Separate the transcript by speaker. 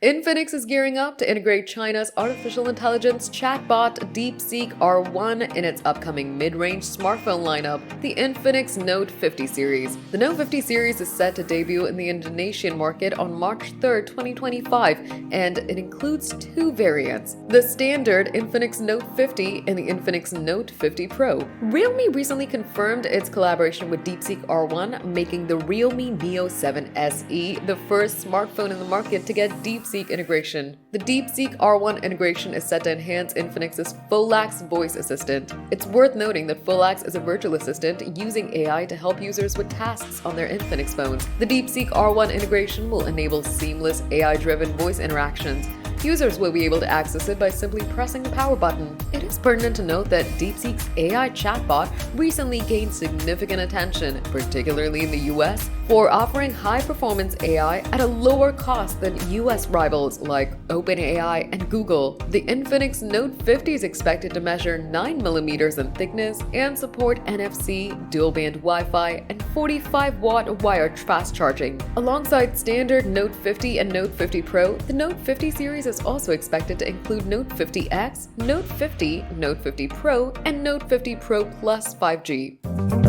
Speaker 1: Infinix is gearing up to integrate China's artificial intelligence chatbot DeepSeek R1 in its upcoming mid-range smartphone lineup, the Infinix Note 50 series. The Note 50 series is set to debut in the Indonesian market on March 3, 2025, and it includes two variants, the standard Infinix Note 50 and the Infinix Note 50 Pro. Realme recently confirmed its collaboration with DeepSeek R1, making the Realme Neo 7 SE the first smartphone in the market to get DeepSeek integration. The DeepSeek R1 integration is set to enhance Infinix's Fullax voice assistant. It's worth noting that Fullax is a virtual assistant using AI to help users with tasks on their Infinix phones. The DeepSeek R1 integration will enable seamless AI-driven voice interactions. Users will be able to access it by simply pressing the power button. It is pertinent to note that DeepSeek's AI chatbot recently gained significant attention, particularly in the US, for offering high-performance AI at a lower cost than US rivals like OpenAI and Google. The Infinix Note 50 is expected to measure 9mm in thickness and support NFC, dual-band Wi-Fi, and 45-watt wired fast charging. Alongside standard Note 50 and Note 50 Pro, the Note 50 series is also expected to include Note 50X, Note 50, Note 50 Pro, and Note 50 Pro Plus 5G.